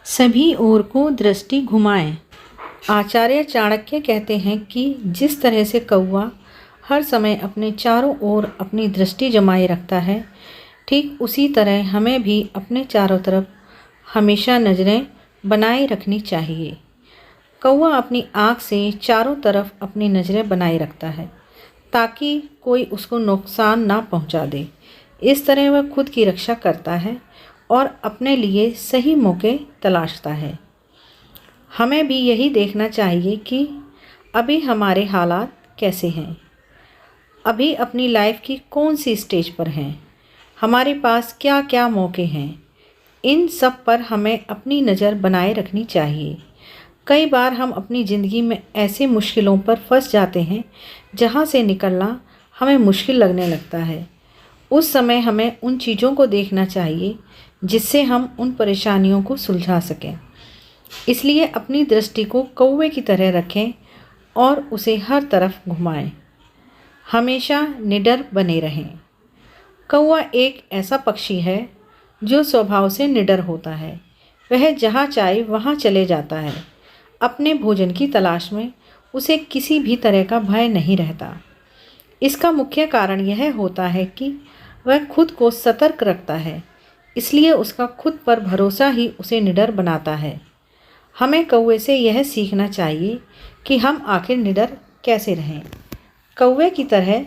सभी ओर को दृष्टि घुमाएं। आचार्य चाणक्य कहते हैं कि जिस तरह से कौवा हर समय अपने चारों ओर अपनी दृष्टि जमाए रखता है, ठीक उसी तरह हमें भी अपने चारों तरफ हमेशा नज़रें बनाए रखनी चाहिए। कौवा अपनी आँख से चारों तरफ अपनी नज़रें बनाए रखता है ताकि कोई उसको नुकसान ना पहुंचा दे। इस तरह वह खुद की रक्षा करता है और अपने लिए सही मौके तलाशता है। हमें भी यही देखना चाहिए कि अभी हमारे हालात कैसे हैं, अभी अपनी लाइफ की कौन सी स्टेज पर हैं, हमारे पास क्या क्या मौके हैं। इन सब पर हमें अपनी नज़र बनाए रखनी चाहिए। कई बार हम अपनी ज़िंदगी में ऐसे मुश्किलों पर फंस जाते हैं जहाँ से निकलना हमें मुश्किल लगने लगता है। उस समय हमें उन चीज़ों को देखना चाहिए जिससे हम उन परेशानियों को सुलझा सकें। इसलिए अपनी दृष्टि को कौवे की तरह रखें और उसे हर तरफ घुमाएं। हमेशा निडर बने रहें। कौवा एक ऐसा पक्षी है जो स्वभाव से निडर होता है। वह जहाँ चाहे वहाँ चले जाता है। अपने भोजन की तलाश में उसे किसी भी तरह का भय नहीं रहता। इसका मुख्य कारण यह होता है कि वह खुद को सतर्क रखता है, इसलिए उसका खुद पर भरोसा ही उसे निडर बनाता है। हमें कौवे से यह सीखना चाहिए कि हम आखिर निडर कैसे रहें। कौवे की तरह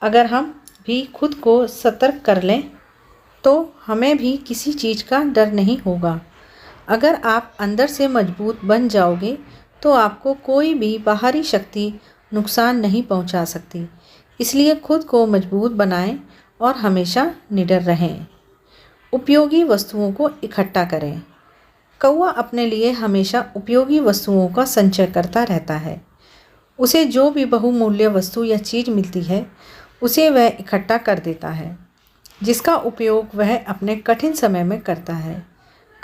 अगर हम भी खुद को सतर्क कर लें तो हमें भी किसी चीज़ का डर नहीं होगा। अगर आप अंदर से मजबूत बन जाओगे तो आपको कोई भी बाहरी शक्ति नुकसान नहीं पहुंचा सकती। इसलिए खुद को मजबूत बनाएं और हमेशा निडर रहें। उपयोगी वस्तुओं को इकट्ठा करें। कौवा अपने लिए हमेशा उपयोगी वस्तुओं का संचय करता रहता है। उसे जो भी बहुमूल्य वस्तु या चीज़ मिलती है उसे वह इकट्ठा कर देता है, जिसका उपयोग वह अपने कठिन समय में करता है।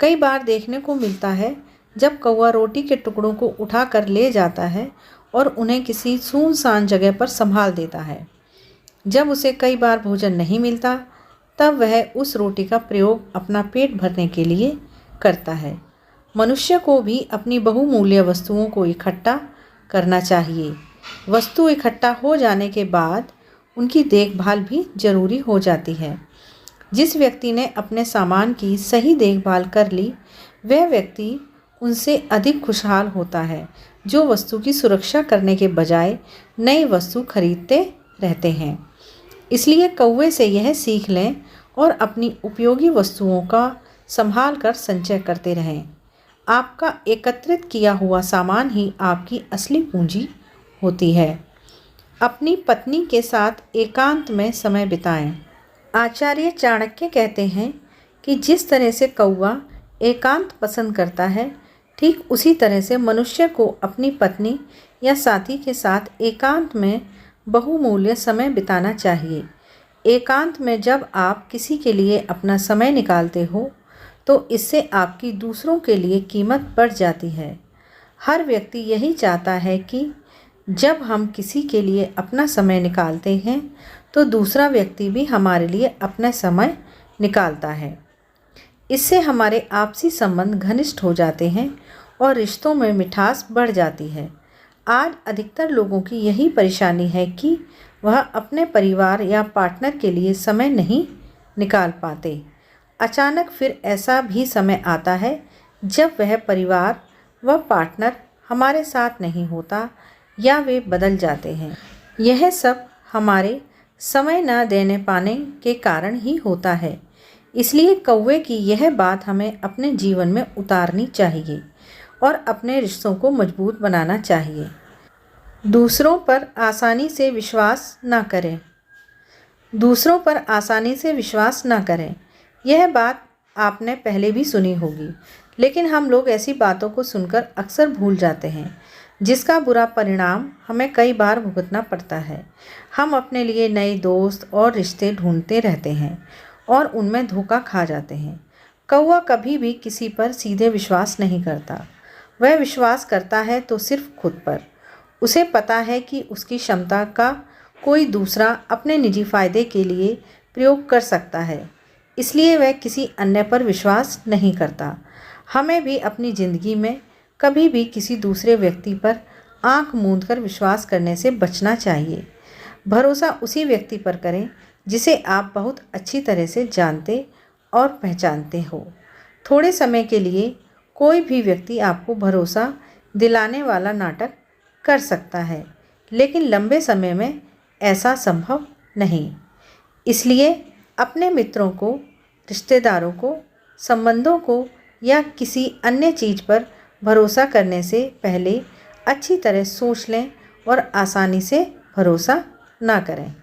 कई बार देखने को मिलता है जब कौवा रोटी के टुकड़ों को उठाकर ले जाता है और उन्हें किसी सुनसान जगह पर संभाल देता है। जब उसे कई बार भोजन नहीं मिलता तब वह उस रोटी का प्रयोग अपना पेट भरने के लिए करता है। मनुष्य को भी अपनी बहुमूल्य वस्तुओं को इकट्ठा करना चाहिए। वस्तु इकट्ठा हो जाने के बाद उनकी देखभाल भी जरूरी हो जाती है। जिस व्यक्ति ने अपने सामान की सही देखभाल कर ली, वह व्यक्ति उनसे अधिक खुशहाल होता है जो वस्तु की सुरक्षा करने के बजाय नई वस्तु खरीदते रहते हैं। इसलिए कौवे से यह सीख लें और अपनी उपयोगी वस्तुओं का संभाल कर संचय करते रहें। आपका एकत्रित किया हुआ सामान ही आपकी असली पूंजी होती है। अपनी पत्नी के साथ एकांत में समय बिताएं। आचार्य चाणक्य कहते हैं कि जिस तरह से कौवा एकांत पसंद करता है, ठीक उसी तरह से मनुष्य को अपनी पत्नी या साथी के साथ एकांत में बहुमूल्य समय बिताना चाहिए। एकांत में जब आप किसी के लिए अपना समय निकालते हो तो इससे आपकी दूसरों के लिए कीमत बढ़ जाती है। हर व्यक्ति यही चाहता है कि जब हम किसी के लिए अपना समय निकालते हैं तो दूसरा व्यक्ति भी हमारे लिए अपना समय निकालता है। इससे हमारे आपसी संबंध घनिष्ठ हो जाते हैं और रिश्तों में मिठास बढ़ जाती है। आज अधिकतर लोगों की यही परेशानी है कि वह अपने परिवार या पार्टनर के लिए समय नहीं निकाल पाते। अचानक फिर ऐसा भी समय आता है जब वह परिवार व पार्टनर हमारे साथ नहीं होता या वे बदल जाते हैं। यह सब हमारे समय न देने पाने के कारण ही होता है। इसलिए कौवे की यह बात हमें अपने जीवन में उतारनी चाहिए और अपने रिश्तों को मजबूत बनाना चाहिए। दूसरों पर आसानी से विश्वास ना करें। दूसरों पर आसानी से विश्वास ना करें। यह बात आपने पहले भी सुनी होगी, लेकिन हम लोग ऐसी बातों को सुनकर अक्सर भूल जाते हैं, जिसका बुरा परिणाम हमें कई बार भुगतना पड़ता है। हम अपने लिए नए दोस्त और रिश्ते ढूंढते रहते हैं और उनमें धोखा खा जाते हैं। कौवा कभी भी किसी पर सीधे विश्वास नहीं करता। वह विश्वास करता है तो सिर्फ खुद पर। उसे पता है कि उसकी क्षमता का कोई दूसरा अपने निजी फायदे के लिए प्रयोग कर सकता है, इसलिए वह किसी अन्य पर विश्वास नहीं करता। हमें भी अपनी ज़िंदगी में कभी भी किसी दूसरे व्यक्ति पर आंख मूंदकर विश्वास करने से बचना चाहिए। भरोसा उसी व्यक्ति पर करें जिसे आप बहुत अच्छी तरह से जानते और पहचानते हो। थोड़े समय के लिए कोई भी व्यक्ति आपको भरोसा दिलाने वाला नाटक कर सकता है, लेकिन लंबे समय में ऐसा संभव नहीं। इसलिए अपने मित्रों को, रिश्तेदारों को, संबंधों को या किसी अन्य चीज़ पर भरोसा करने से पहले अच्छी तरह सोच लें और आसानी से भरोसा ना करें।